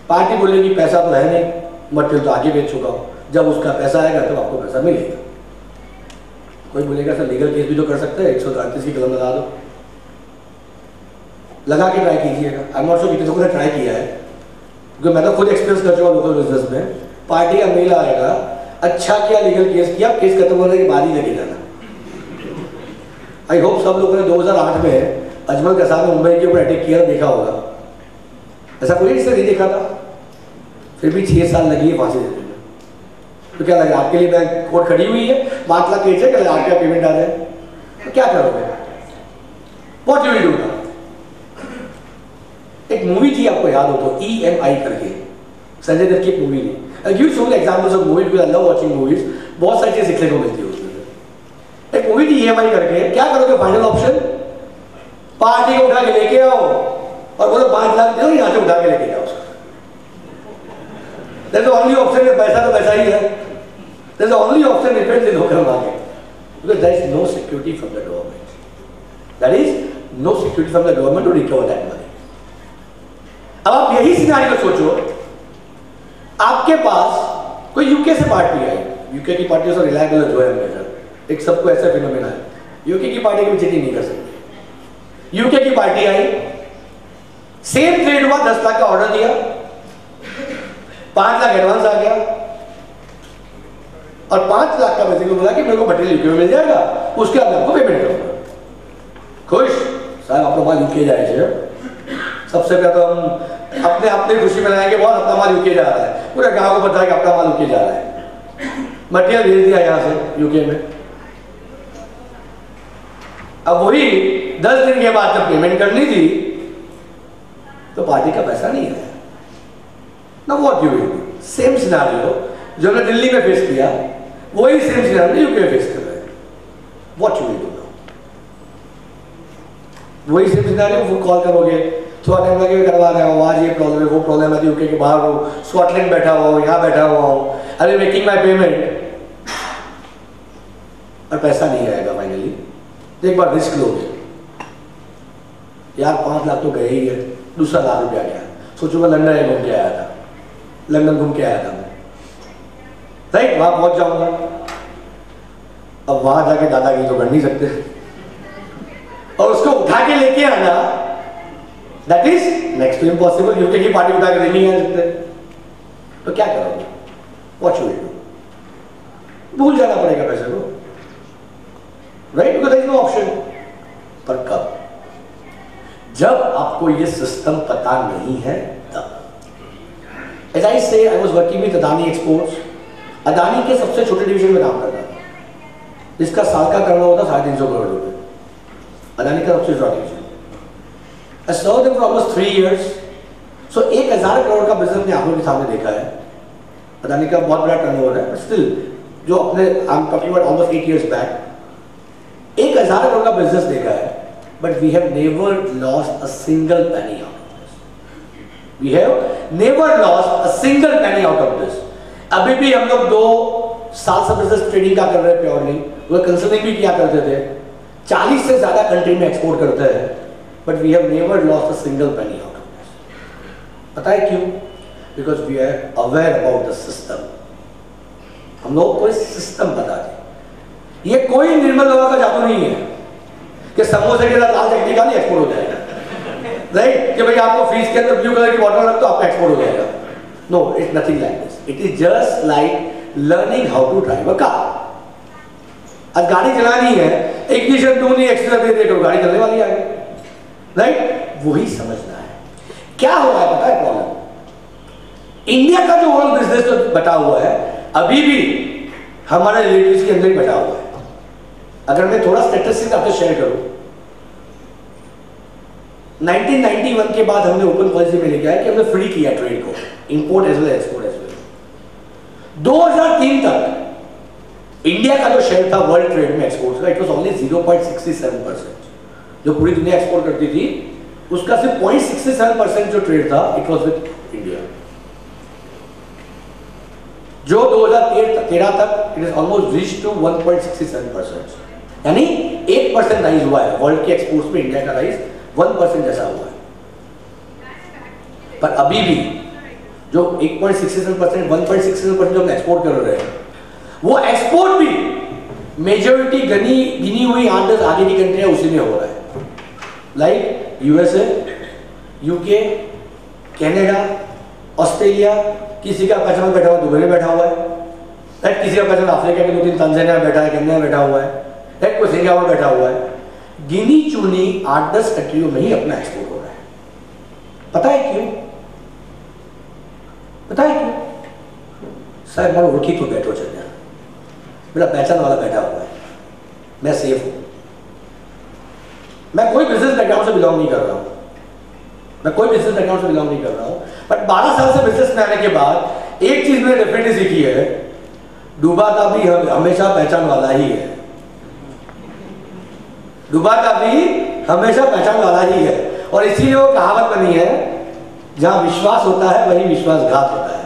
Party बोलेगी पैसा तो है नहीं, मटेरियल तो आगे बेच चुका हो, जब उसका पैसा आएगा तब आपको पैसा मिलेगा। कोई बोलेगा सर लीगल केस भी तो कर सकते हैं, 138 की कलम लगा दो, लगा के ट्राई कीजिएगा। आई एम नॉट श्योर कितने लोगों ने ट्राई किया है, क्योंकि मैं तो खुद एक्सपीरियंस कर चुका लोकल बिजनेस में। पार्टी का मेल आएगा, अच्छा किया लीगल केस किया, केस खत्म होने के बाद ही लगे जाना। आई होप सब लोगों ने 2008 में अजमल कसाब ने मुंबई के ऊपर अटैक किया देखा होगा, ऐसा कोई इससे नहीं देखा था, फिर भी 6 साल लगी है फांसी देने में। तो क्या लगा आपके लिए बैंक कोर्ट खड़ी हुई है, 5 लाख केस है, कल आपका पेमेंट आ जाए तो क्या करोगे? What you will do? एक मूवी थी आपको याद हो तो EMI करके, संजय दत्त की एक मूवी थी। I'll give you some examples of movies because I love watching movies. बहुत सारी चीजें सीखने को मिलती है उसमें। एक मूवी थी EMI करके, क्या करोगे फाइनल ऑप्शन? पार्टी को उठा के लेके आओ और बोलो 5 लाख दो, यहाँ से उठा के लेके जाओ उसको। That's the only option है, पैसा तो पैसा ही है। That's the only option different is होकर मांगे, because there is no security from the government. There is no security from the government to recover that money. अब आप यही सिनेरियो सोचो, आपके पास कोई यूके से पार्टी आई, यूके की पार्टी से रिलायबल जो है हमेशा, एक सबको ऐसा फिनोमेना है, यूके की पार्टी की चीटिंग नहीं कर सकती। यूके की पार्टी आई, सेम ट्रेड हुआ, 10 लाख का ऑर्डर दिया, 5 लाख एडवांस आ गया और 5 लाख का पैसे को बोला कि मेरे को मटेरियल यूके में मिल जाएगा, उसके बाद आपको पेमेंट करूंगा। खुश साहब, आपका माल यूके जाए, सबसे पहले तो हम अपने खुशी मनाएंगे, बहुत अपना माल यूके जा रहा है, पूरे गांव को पता है कि अपना माल यूके जा रहा है, मटेरियल भेज दिया यहां से यूके में। अब वही 10 दिन के बाद जब पेमेंट करनी थी तो पार्टी का पैसा नहीं है ना। What you will do? Same scenario जो हमने दिल्ली में फेस किया, वही सेम सिनेरियो यूके में फेस कर रहे हैं। What you will do? वही सेम सिनेरियो, कॉल करोगे, थोड़ा टाइम लगेगा, करवा रहे हो, आज ये प्रॉब्लम है, वो प्रॉब्लम है, यूके के बाहर हो, स्कॉटलैंड बैठा हो, यहाँ बैठा हुआ हो, अरे मेकिंग माई पेमेंट, और पैसा नहीं आएगा फाइनली। तो एक बार रिस्क लोगे यार, 5 लाख तो गए ही है, दूसरा लाख रुपया गया, सोचो मैं लंदन घूम के आया था, लंदन घूम के आया था मैं, राइट, वहां पहुंच जाऊंगा। अब वहां जाके दादागिरी तो कर नहीं सकते, और उसको उठा के लेके आना, that is next to impossible. UK की पार्टी उठा के ले नहीं आ सकते, तो क्या करोगे? What you will do? भूल जाना पड़ेगा पैसे को, right, because there is no option. पर कब? जब आपको ये सिस्टम पता नहीं है तब। एज आई से, I was working with Adani exports. Adani के सबसे छोटे डिवीजन में काम करता था, जिसका साल का टर्नओवर होता 350 करोड़ रुपए। अदानी का सबसे छोटा division. I saw them for almost 3 years. So 1000 crore का बिजनेस ने आंखों के सामने देखा है। अदानी का बहुत बड़ा टर्नओवर है, but still जो अपने I'm talking about almost 8 years back, 1000 crore का बिजनेस देखा है, but we have never lost a single penny out of this. We have never lost a single penny out of this. अभी भी हम लोग 2 साल से बिजनेस ट्रेडिंग का कर रहे हैं प्योरली, वो कंसल्टिंग भी किया करते थे, 40 से ज्यादा कंट्री में एक्सपोर्ट करते हैं, but we have never lost a single penny out of this. पता है क्यों? Because we are aware about the system. हम लोग को सिस्टम पता है। ये कोई निर्मल बाबा का जादू नहीं है कि समोसे के साथ लाल चटनी का नहीं एक्सपोर्ट हो जाएगा, राइट, कि भाई आपको फ्रीज के अंदर ब्लू कलर की बॉटल रख तो आपका एक्सपोर्ट हो जाएगा। No, it's nothing like this. It is just like learning how to drive a car. अब गाड़ी चलानी है, इग्निशन टू नहीं एक्सीलरेटर दे दो, गाड़ी चलने वाली आगे, राइट, वही समझना है। क्या हो रहा है पता है प्रॉब्लम? इंडिया का जो ओवरऑल बिजनेस जो बटा हुआ है, अभी भी हमारे रिलेटिव्स के अंदर ही बटा हुआ है। अगर मैं थोड़ा स्टैटिस्टिक्स आपसे शेयर करूं, 1991 के बाद हमने ओपन पॉलिसी में लेके आया कि हमने फ्री किया ट्रेड को, import as well export as well. 2003 तक इंडिया का जो शेयर था वर्ल्ड ट्रेड में एक्सपोर्ट का, इट वाज ओनली 0.67%। जो पूरी दुनिया एक्सपोर्ट करती थी उसका सिर्फ 0.67% जो ट्रेड था, इट वाज विद इंडिया। जो 2013 तक it is almost reach to 1.67%, यानी 8% राइज हुआ है वर्ल्ड के एक्सपोर्ट्स में। इंडिया का राइज 1% जैसा हुआ है। पर अभी भी जो 1.67%, 1.67% जो हम एक्सपोर्ट कर रहे हैं, वो एक्सपोर्ट भी मेजोरिटी गिनी हुई 8-10 आगे की कंट्रियां उसी में हो रहा है, like USA, UK, Canada, Australia, किसी का पहचान बैठा हुआ दुबई में बैठा हुआ है, राइट, किसी का पहचान अफ्रीका के 2-3 तंजानिया बैठा है, केन्या बैठा हुआ है, राइट, कोई सिंगापुर बैठा हुआ है। गिनी चुनी 8-10 कंट्रियों में ही अपना एक्सपोर्ट हो रहा है। पता है क्यों? पता है क्यों? शायद मैं उठी तो बैठो चल गया, मेरा पहचान वाला बैठा हुआ है, मैं सेफ हूं, मैं कोई बिजनेस बैकग्राउंड से बिलोंग नहीं कर रहा हूं, मैं कोई बिजनेस बैकग्राउंड से बिलोंग नहीं कर रहा हूं, बट 12 साल से बिजनेस में आने के बाद एक चीज मैंने डेफिनेटली सीखी है, डूबा का भी हमेशा पहचान वाला ही है, डूबा का भी हमेशा पहचान वाला ही है। और इसीलिए वो कहावत बनी है, जहां विश्वास होता है वही विश्वासघात होता है,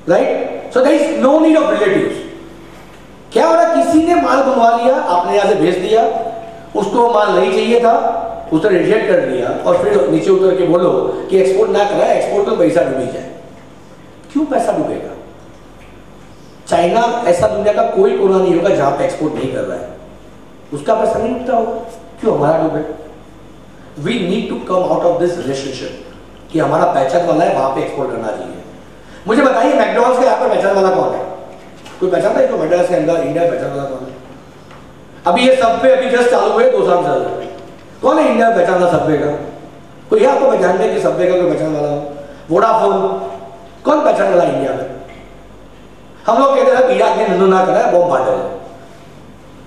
right. So there is no need of relatives. क्या हो रहा, किसी ने माल मंगवा लिया, आपने यहां से भेज दिया, उसको माल नहीं चाहिए था, उसने रिजेक्ट कर दिया, और फिर नीचे उतर के बोलो कि एक्सपोर्ट ना करा, एक्सपोर्ट तो पैसा डूबी जाए। क्यों पैसा डूबेगा? चाइना ऐसा दुनिया का कोई कोना नहीं होगा जहां पे एक्सपोर्ट नहीं कर रहा है, उसका पैसा नहीं डूबता होगा, क्यों हमारा डूबे? We need to come out of this relationship कि हमारा पहचान वाला है, वहां पे एक्सपोर्ट करना चाहिए। मुझे बताइए मैकडॉनल्ड्स के यहाँ पर पहचान वाला कौन है? कोई पहचानता है? मैकडॉनल्ड्स के अंदर इंडिया पहचान वाला कौन है? अभी ये सबवे अभी जस्ट चालू हुए 2 साल से, कौन है इंडिया में पहचान वाला सबवे का? कोई है आपको पहचान है कि सबवे का कोई पहचान वाला हो? वोडाफोन, कौन पहचान वाला इंडिया में? हम लोग कहते हैं इराक ने नंदू ना करा है, बॉम्ब फाटा है,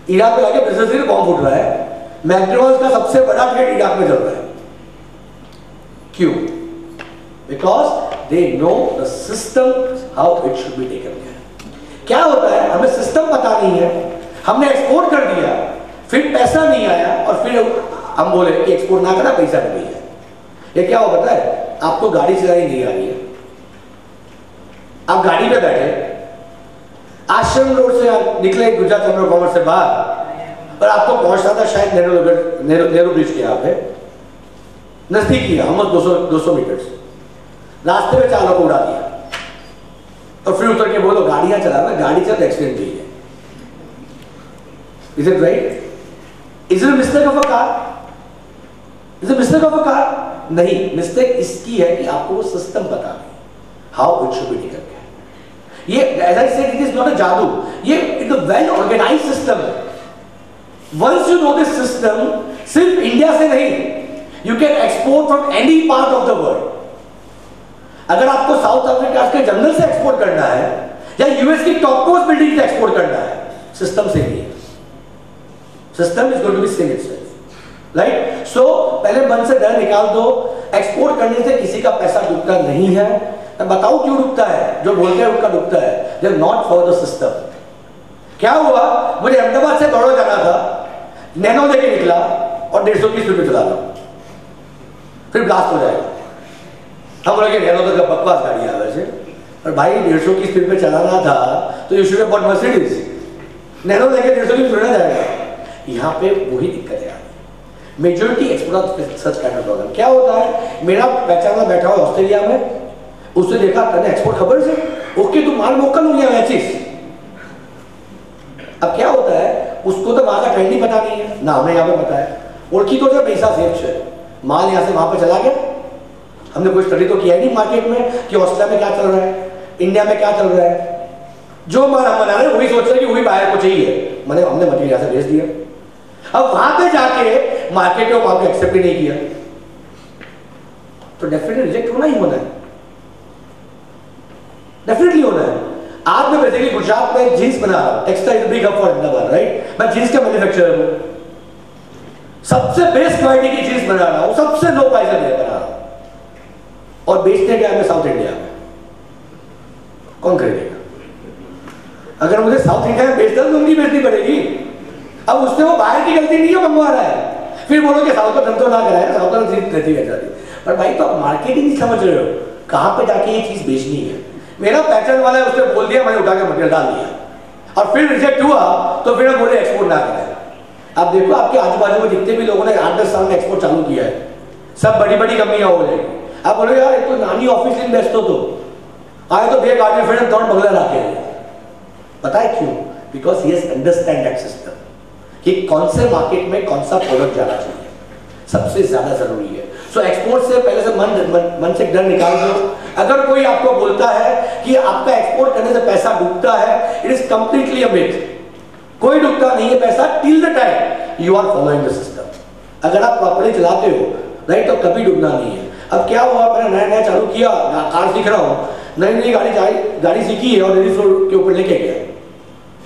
इराक में जाके बिजनेस से बॉम्ब फूट रहा है, मैकडॉनल्ड्स का सबसे बड़ा ट्रेड इराक में चल रहा है। क्यों? Because they know the system how it should be taken care. क्या होता है, हमें सिस्टम पता नहीं है, हमने एक्सपोर्ट कर दिया, फिर पैसा नहीं आया, और फिर हम बोले कि एक्सपोर्ट ना करा, पैसा नहीं है। ये क्या हो पता है, आपको गाड़ी चलानी नहीं आ रही है, आप गाड़ी पे बैठे आश्रम रोड से आप निकले गुजरात चंद्र कॉमर्स से बाहर, और आपको पहुंचना था शायद नेहरू ब्रिज के यहाँ पे, नजदीक ही है, हम 200 मीटर। रास्ते में 4 लोगों को उड़ा दिया, और फिर उतर के बोलो गाड़ियां चलाना, गाड़ी चल एक्सीडेंट हुई है। Is it right? Is it mistake of a car? Is it mistake of a car? नहीं, मिस्टेक इसकी है कि आपको वो सिस्टम पता नहीं, how it should be taken care. ये as I said, it is not a जादू, ये it a well organized system है। Once you know this system, सिर्फ इंडिया से नहीं, you can export from any part of the world. अगर आपको south Africa के जंगल से एक्सपोर्ट करना है, या यूएस की टॉप मोस्ट बिल्डिंग से एक्सपोर्ट करना है, सिस्टम से ही है। System is going to be same itself, right. So पहले मन से डर निकाल दो, एक्सपोर्ट करने से किसी का पैसा डूबता नहीं है। मैं बताऊं क्यों डूबता है, जो बोलते हैं उनका डूबता है, they are not for the system. क्या हुआ, मुझे अहमदाबाद से बड़ौदा जाना था, नैनो लेके निकला और 150 की स्पीड पे चला रहा, फिर ब्लास्ट हो जाएगा। हम लोग नैनो तो बकवास गाड़ी है वैसे, और भाई 150 की स्पीड पे चलाना था तो you should have bought Mercedes, nano लेके 150 की स्पीड में जाएगा। यहाँ पे वही दिक्कत है, majority export such kind of problem. क्या होता है, मेरा पहचाना बैठा हुआ ऑस्ट्रेलिया में, उसने देखा तने एक्सपोर्ट खबर से, ओके तू माल मोकल हो गया मैचिस। अब क्या होता है, उसको तो वहां का ट्रेंड ही पता नहीं है ना, हमें यहाँ पे पता है, ओळखी तो जो पैसा सेफ है, माल यहाँ से वहां पे चला गया। हमने कोई स्टडी तो किया ही नहीं मार्केट में कि ऑस्ट्रेलिया में क्या चल रहा है, इंडिया में क्या चल रहा है। जो माल हम बना रहे हैं वही सोच रहे हैं कि वही बाहर को चाहिए, मैंने हमने मटेरियल यहाँ से भेज दिया। अब वहां पे जाके मार्केट में वहां पे एक्सेप्ट ही नहीं किया, तो डेफिनेटली रिजेक्ट होना ही होना है, डेफिनेटली होना है। आज मैं बेसिकली गुजरात में जींस बना रहा हूं, textile big hub for Ahmedabad, right. मैं जींस का मैन्युफैक्चरर हूं, सबसे बेस्ट क्वालिटी की जींस बना रहा हूं, सबसे लो प्राइस में बना रहा हूं, और बेचने गया मैं साउथ इंडिया में। कौन खरीदेगा? अगर मुझे साउथ इंडिया में बेचता तो उनकी बेचनी पड़ेगी। अब उसने वो बाहर की गलती नहीं है, मंगवा रहा है, फिर बोलो कि साउथ का धंधो ना कराया, साउथ का रहती है जाती। पर भाई तो आप मार्केटिंग नहीं समझ रहे हो, कहां पे जाके ये चीज बेचनी है। मेरा पैटर्न वाला है, उसने बोल दिया, मैंने उठा के मटेरियल डाल दिया, और फिर रिजेक्ट हुआ तो फिर हम बोले एक्सपोर्ट ना करें। आप देखो आपके आजू बाजू में जितने भी लोगों ने 8-10 साल में एक्सपोर्ट चालू किया है, सब बड़ी बड़ी कंपनियां हो जाएगी। आप बोलो यार एक तो नानी ऑफिस में व्यस्त हो तो आए तो भैया गाड़ी में थोड़ा बगला ला के, पता है क्यों? Because he has understand that system कि कौन से मार्केट में कौन सा प्रोडक्ट जाना चाहिए, सबसे ज्यादा जरूरी है। सो एक्सपोर्ट से पहले से मन से डर निकाल दो। अगर कोई आपको बोलता है कि आपका एक्सपोर्ट करने से पैसा डूबता है, it is completely a myth. कोई डूबता नहीं है पैसा till the time you are following the system. अगर आप प्रॉपर्ली चलाते हो राइट तो कभी डूबना नहीं है। अब क्या हुआ, मैंने नया नया चालू किया, कार सीख रहा हूँ, नई नई गाड़ी सीखी है और रेडी फ्लोर के ऊपर लेके गया,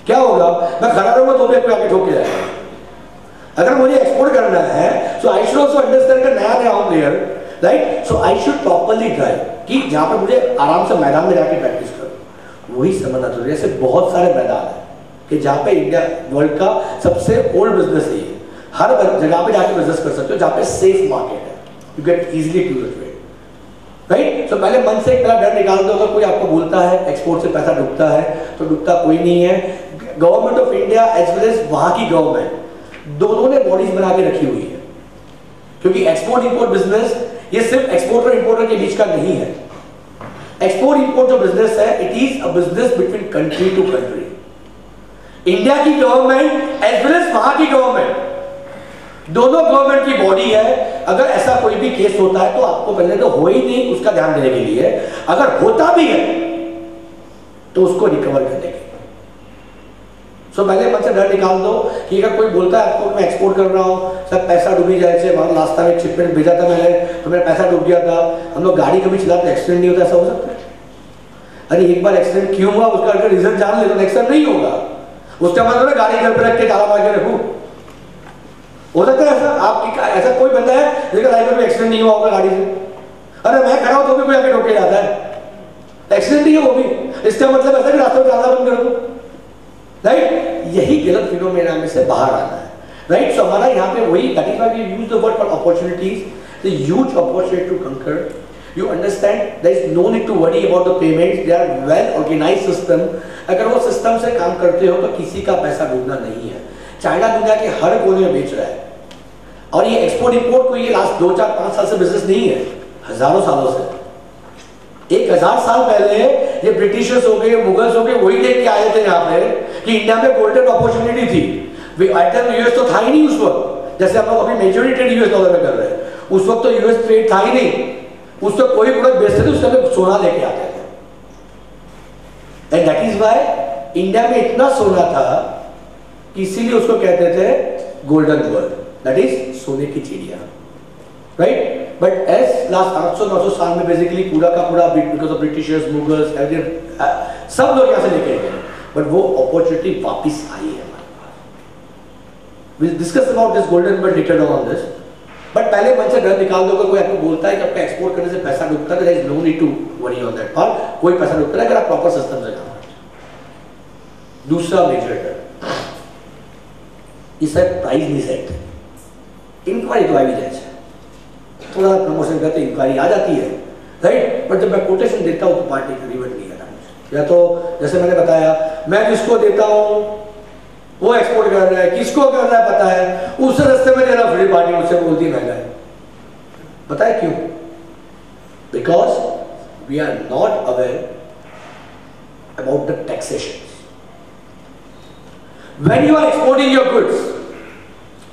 क्या होगा? मैं खड़ा रहूंगा तो भी आके ठोक के जाएगा। अगर मुझे एक्सपोर्ट करना है so I should also understand कि नया नया हूं there, right? So I should properly drive कि जहां पर मुझे आराम से मैदान में जाके प्रैक्टिस करूं, वही समझना चाहिए। ऐसे बहुत सारे मैदान है कि जहां पे इंडिया वर्ल्ड का सबसे ओल्ड बिजनेस है, हर जगह पे जाके बिजनेस कर सकते हो जहां पे सेफ मार्केट है, you get easily to the trade, right? So पहले मन से एक तरह डर निकाल दो। अगर कोई आपको बोलता है एक्सपोर्ट से पैसा डूबता है तो डूबता कोई नहीं है। Government of India as well as वहां की गवर्नमेंट दोनों ने बॉडीज बना के रखी हुई है, क्योंकि एक्सपोर्ट इंपोर्ट बिजनेस ये सिर्फ एक्सपोर्टर इंपोर्टर के बीच का नहीं है। एक्सपोर्ट इंपोर्ट जो बिजनेस है it is a business between country to country. India की गवर्नमेंट एज वेल एज वहां की गवर्नमेंट, दोनों गवर्नमेंट की बॉडी है। अगर ऐसा कोई भी केस होता है तो आपको पहले तो हो ही नहीं उसका ध्यान देने के लिए, अगर होता भी है तो उसको रिकवर करने के लिए। सो पहले मन से डर निकाल दो कि अगर कोई बोलता है आपको मैं एक्सपोर्ट कर रहा हूँ, सब पैसा डूबी जाए से, वहां लास्ट टाइम एक शिपमेंट भेजा था मैंने तो मेरा पैसा डूब गया था। हम लोग गाड़ी कभी चलाते एक्सीडेंट नहीं होता, ऐसा हो सकता है? अरे एक बार एक्सीडेंट क्यों हुआ उसका अगर रीजन जान ले तो एक्सीडेंट नहीं होगा। उसका मतलब गाड़ी घर पर रख के ताला मार के रखूं, हो सकता है ऐसा? आपकी ऐसा कोई बंदा है जिसका लाइफ में एक्सीडेंट नहीं हुआ होगा गाड़ी से? अरे मैं खड़ा हूं तो भी कोई आके ठोके जाता है, एक्सीडेंट नहीं है वो भी। इसका मतलब ऐसा कि रास्ते में चलना बंद कर दूं, राइट? यही गलत फिनोमेना में से बाहर आना है, राइट? सो हमारा यहाँ पे वही, that is why we use the word for opportunities, the huge opportunity to conquer. You understand there is no need to worry about the payments, they are well organized system। अगर वो system से काम करते हो तो किसी का पैसा डूबना नहीं है। चाइना दुनिया के हर कोने में बेच रहा है और ये एक्सपोर्ट इंपोर्ट को ये लास्ट 2 4 5 साल से बिजनेस नहीं है, हजारों सालों से। 1000 साल पहले ये ब्रिटिशर्स हो गए, मुगल्स हो गए, वही देख के आए थे यहाँ पे कि इंडिया में गोल्डन अपॉर्चुनिटी थी। यूएस तो था ही नहीं उस वक्त, जैसे हम लोग अभी मेजॉरिटी ट्रेड यूएस डॉलर में कर रहे हैं। उस वक्त तो यूएस ट्रेड था ही नहीं, उस वक्त कोई प्रोडक्ट बेचते थे उसमें सोना लेके आते थे। And that is why India में इतना सोना था कि इसीलिए उसको कहते थे गोल्डन वर्ल्ड, दैट इज सोने की चिड़िया, राइट? बट एज लास्ट 800-900 साल में बेसिकली पूरा का पूरा बिकॉज ऑफ ब्रिटिशर्स, मुगल्स, सब लोग यहां से लेके गए, बट वो अपॉर्चुनिटी वापिस आई है हमारे पास। Will discuss about this golden but later on this, but पहले मन से डर निकाल दो। कोई आपको बोलता है कि आपका एक्सपोर्ट करने से पैसा डूबता है, there is no need to worry on that part. कोई पैसा डूबता है अगर आप प्रॉपर सिस्टम से काम करते हो। दूसरा मेजर डर इस प्राइस नहीं सेट, इंक्वायरी तो आई जाए, थोड़ा प्रमोशन करते इंक्वायरी आ जाती है, राइट? बट जब मैं कोटेशन देता हूँ तो पार्टी का रिवर्ट नहीं करना मुझे। या तो जैसे मैंने बताया, मैं जिसको देता हूँ वो एक्सपोर्ट कर रहा है, किसको कर रहा है पता है, उस रास्ते में देना फ्री, पार्टी मुझसे बोलती महंगा है। पता है क्यों? Because we are not aware about the taxation. When you are exporting your goods,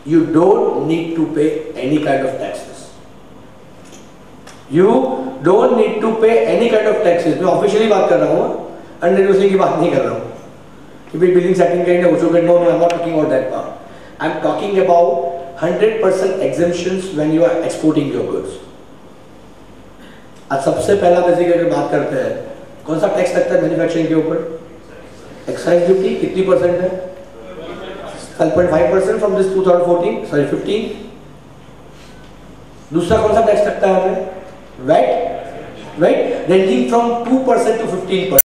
you don't need to pay any kind of taxes. You don't need to pay any kind of taxes. मैं officially बात कर रहा हूँ, अननेगोशिएबल की बात नहीं कर रहा हूँ कि भाई बिलिंग सेटिंग करेंगे उसको करेंगे। No, I am not talking about that part. I am talking about 100% exemptions when you are exporting your goods. आज सबसे पहला बेसिक अगर बात करते हैं, कौन सा टैक्स लगता है मैन्युफैक्चरिंग के ऊपर? एक्साइज ड्यूटी कितनी परसेंट है? 12.5% फ्रॉम दिस 15। दूसरा कौन सा टैक्स लगता है हमें? VAT, right, ranging from 2% to 15%।